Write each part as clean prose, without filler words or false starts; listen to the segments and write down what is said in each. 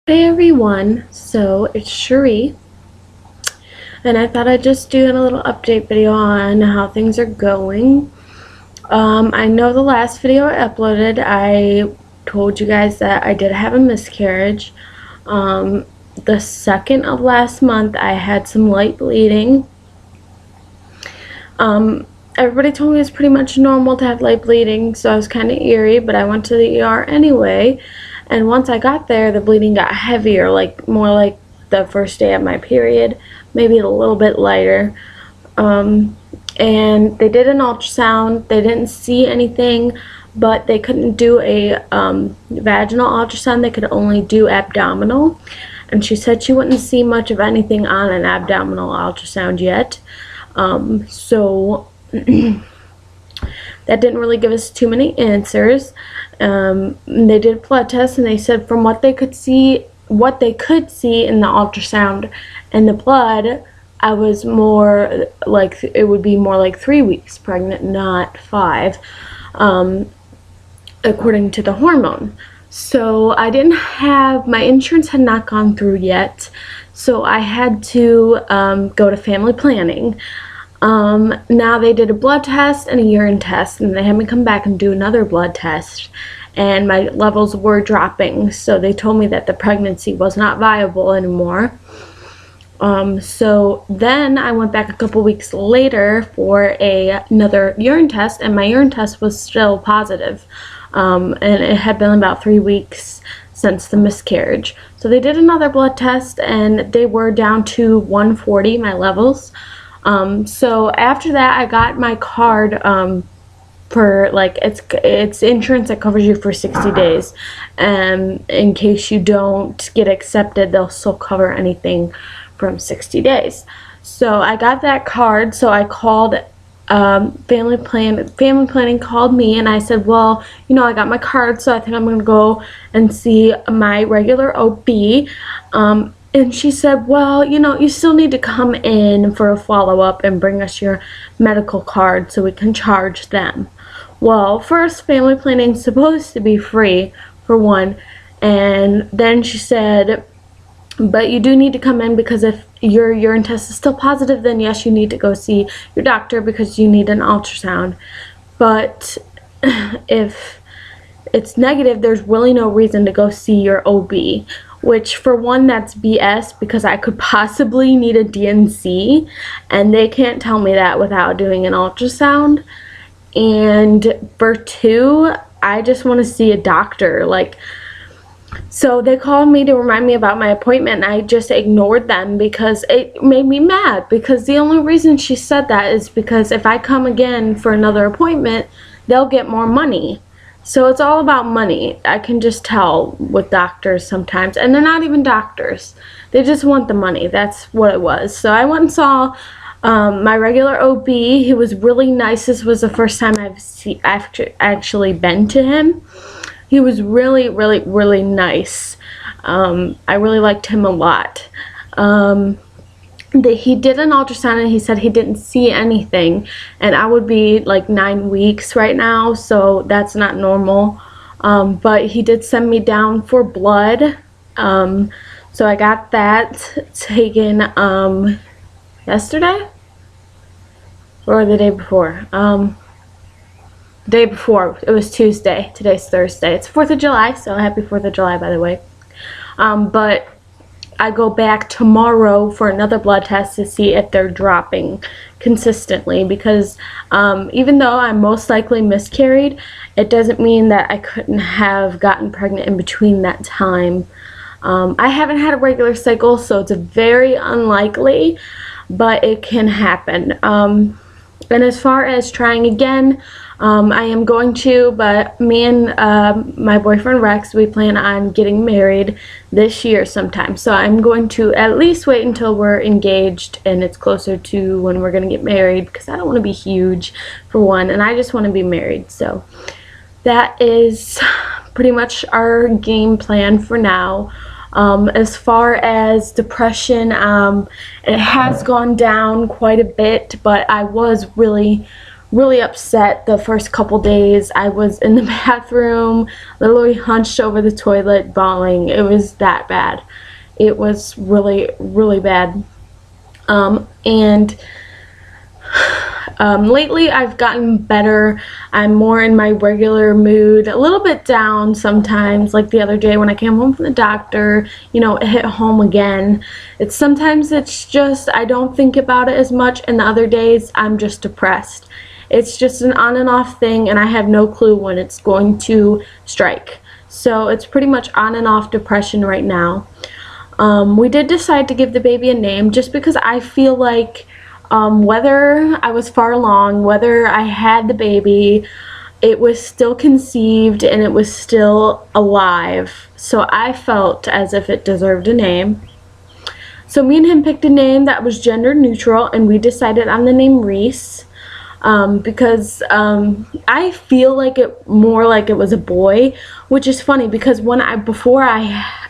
Hey everyone, so it's Cherie, and I thought I'd just do a little update video on how things are going. I know the last video I uploaded, I told you guys that I did have a miscarriage. The second of last month, I had some light bleeding. Everybody told me it's pretty much normal to have light bleeding, so I was kind of eerie, but I went to the ER anyway. And once I got there, the bleeding got heavier, like more like the first day of my period, maybe a little bit lighter. And they did an ultrasound. They didn't see anything, but they couldn't do a vaginal ultrasound. They could only do abdominal. And she said she wouldn't see much of anything on an abdominal ultrasound yet. So that didn't really give us too many answers. They did a blood test, and they said from what they could see in the ultrasound and the blood, I was more like, it would be more like 3 weeks pregnant, not 5, according to the hormone. So I didn't have, my insurance had not gone through yet, so I had to go to family planning. Now they did a blood test and a urine test, and they had me come back and do another blood test, and my levels were dropping, so they told me that the pregnancy was not viable anymore. So then I went back a couple weeks later for another urine test, and my urine test was still positive. And it had been about 3 weeks since the miscarriage. So they did another blood test, and they were down to 140, my levels. So after that, I got my card, for like, it's insurance that covers you for 60 days. And in case you don't get accepted, they'll still cover anything from 60 days. So I got that card, so I called family planning called me, and I said, well, you know, I got my card, so I think I'm gonna go and see my regular OB. And she said, well, you know, you still need to come in for a follow-up and bring us your medical card so we can charge them. Well, first, family planning is supposed to be free, for one, and then she said, but you do need to come in, because if your urine test is still positive, then yes, you need to go see your doctor because you need an ultrasound. But if it's negative, there's really no reason to go see your OB, which for one, that's BS, because I could possibly need a D&C, and they can't tell me that without doing an ultrasound. And for two, I just want to see a doctor. Like, so they called me to remind me about my appointment, and I just ignored them because it made me mad, because the only reason she said that is because if I come again for another appointment, they'll get more money. So it's all about money. I can just tell with doctors sometimes, and they're not even doctors. They just want the money. That's what it was. So I went and saw my regular OB. He was really nice. This was the first time I've actually been to him. He was really, really, really nice. I really liked him a lot. He did an ultrasound, and he said he didn't see anything, and I would be like 9 weeks right now, so that's not normal. But he did send me down for blood, so I got that taken yesterday or the day before. The day before. It was Tuesday. Today's Thursday. It's 4th of July, so happy 4th of July, by the way. But I go back tomorrow for another blood test to see if they're dropping consistently, because even though I most likely miscarried, it doesn't mean that I couldn't have gotten pregnant in between that time. I haven't had a regular cycle, so it's very unlikely, but it can happen. And as far as trying again, I am going to, but me and my boyfriend Rex, we plan on getting married this year sometime. So I'm going to at least wait until we're engaged and it's closer to when we're going to get married, because I don't want to be huge, for one, and I just want to be married. So that is pretty much our game plan for now. As far as depression, it has gone down quite a bit, but I was really really upset the first couple days. I was in the bathroom, literally hunched over the toilet, bawling. It was that bad. It was really, really bad. Lately I've gotten better. I'm more in my regular mood, a little bit down sometimes, like the other day when I came home from the doctor, you know, it hit home again. Sometimes it's just I don't think about it as much, and the other days I'm just depressed. It's just an on and off thing, and I have no clue when it's going to strike. So it's pretty much on and off depression right now. We did decide to give the baby a name just because I feel like whether I was far along, whether I had the baby, it was still conceived and it was still alive. So I felt as if it deserved a name. So me and him picked a name that was gender neutral, and we decided on the name Reese. Because I feel like it more like it was a boy, which is funny because before I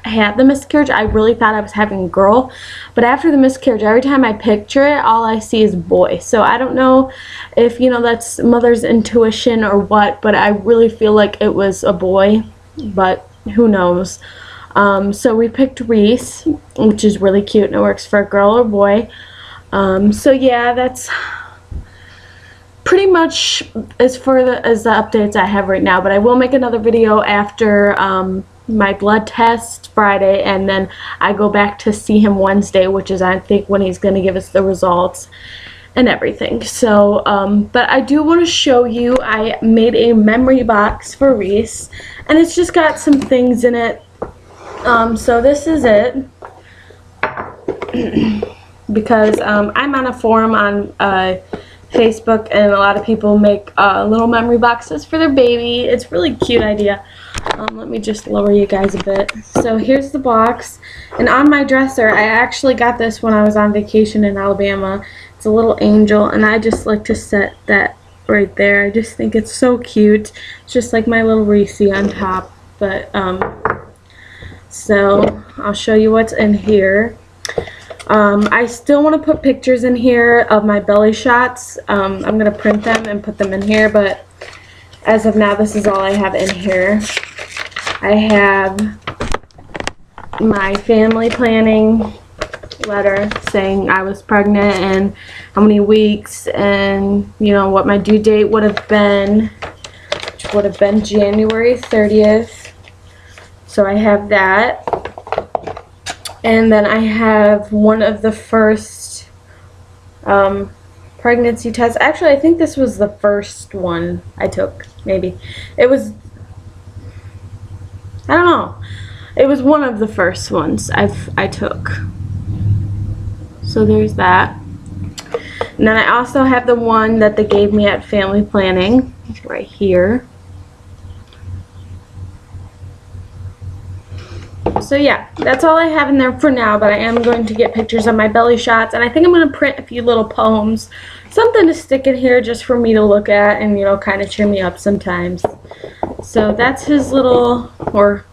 had the miscarriage, I really thought I was having a girl, but after the miscarriage, every time I picture it, all I see is boy. So I don't know if, you know, that's mother's intuition or what, but I really feel like it was a boy, but who knows. So we picked Reese, which is really cute, and it works for a girl or boy. So yeah, that's pretty much as the updates I have right now, but I will make another video after my blood test Friday, and then I go back to see him Wednesday, which is I think when he's going to give us the results and everything. So but I do want to show you, I made a memory box for Reese, and it's just got some things in it. So this is it. Because I'm on a forum on Facebook, and a lot of people make little memory boxes for their baby. It's a really cute idea. Let me just lower you guys a bit. So here's the box, and on my dresser, I actually got this when I was on vacation in Alabama. It's a little angel, and I just like to set that right there. I just think it's so cute. It's just like my little Reese on top. But so I'll show you what's in here. I still want to put pictures in here of my belly shots. I'm going to print them and put them in here, but as of now, this is all I have in here. I have my family planning letter saying I was pregnant and how many weeks, and you know what my due date would have been, which would have been January 30th. So I have that. And then I have one of the first pregnancy tests. Actually, I think this was the first one I took, maybe. It was, I don't know. It was one of the first ones I took. So there's that. And then I also have the one that they gave me at family planning, right here. So yeah, that's all I have in there for now, but I am going to get pictures of my belly shots, and I think I'm going to print a few little poems, something to stick in here just for me to look at and, you know, kind of cheer me up sometimes. So that's his little, or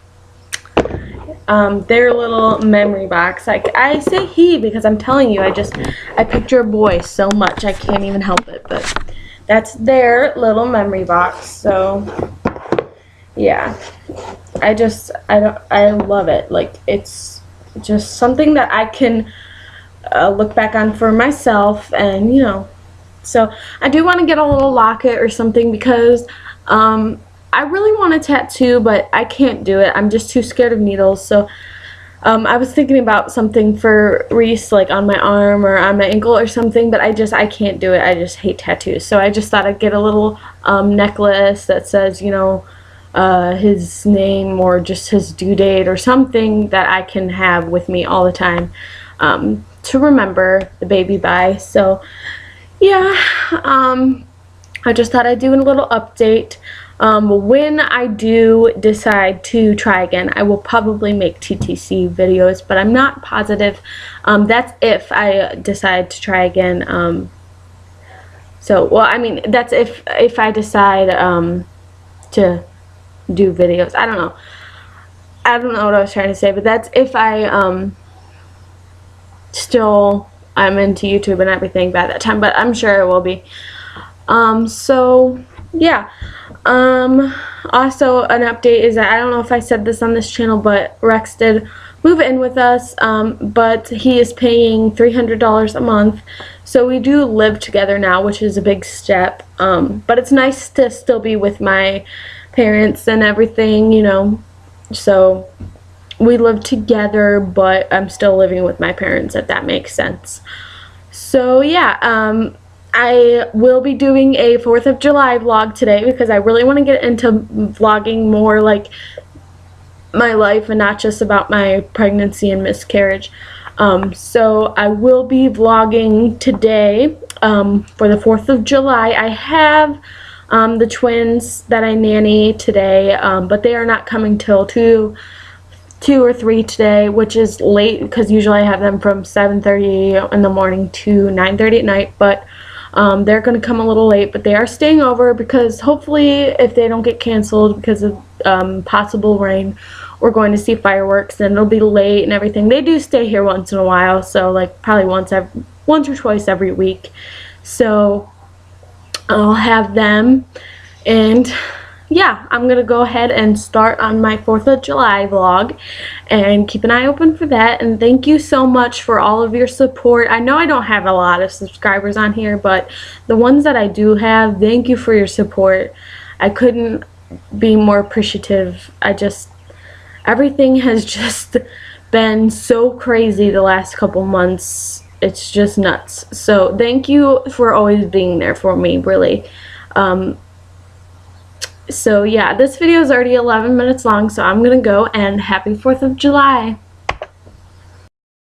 their little memory box. I say he because I'm telling you, I picture a boy so much I can't even help it, but that's their little memory box. So yeah. I love it. Like, it's just something that I can look back on for myself, and you know, so I do want to get a little locket or something because I really want a tattoo, but I can't do it. I'm just too scared of needles. So I was thinking about something for Reese, like on my arm or on my ankle or something, but I can't do it. I just hate tattoos. So I just thought I'd get a little necklace that says, you know, his name or just his due date or something that I can have with me all the time to remember the baby by. So yeah, I just thought I'd do a little update. When I do decide to try again, I will probably make TTC videos, but I'm not positive. That's if I decide to try again. So, well, I mean, that's if I decide to do videos. I don't know what I was trying to say, but that's if I I'm into YouTube and everything by that time, but I'm sure it will be. So yeah. Also an update is that I don't know if I said this on this channel, but Rex did move in with us, but he is paying $300 a month, so we do live together now, which is a big step. But it's nice to still be with my parents and everything, you know. So we live together, but I'm still living with my parents, if that makes sense. So yeah, I will be doing a 4th of July vlog today because I really want to get into vlogging more like my life and not just about my pregnancy and miscarriage. So I will be vlogging today for the 4th of July. I have the twins that I nanny today, but they are not coming till 2 or 3 today, which is late because usually I have them from 7:30 in the morning to 9:30 at night, but they're going to come a little late, but they are staying over because hopefully if they don't get canceled because of possible rain, we're going to see fireworks and it'll be late and everything. They do stay here once in a while, so like probably once or twice every week. So I'll have them, and yeah, I'm gonna go ahead and start on my 4th of July vlog, and keep an eye open for that. And thank you so much for all of your support. I know I don't have a lot of subscribers on here, but the ones that I do have, thank you for your support. I couldn't be more appreciative. Everything has just been so crazy the last couple months. It's just nuts. So thank you for always being there for me, really. So yeah, this video is already 11 minutes long, so I'm gonna go, and happy 4th of July.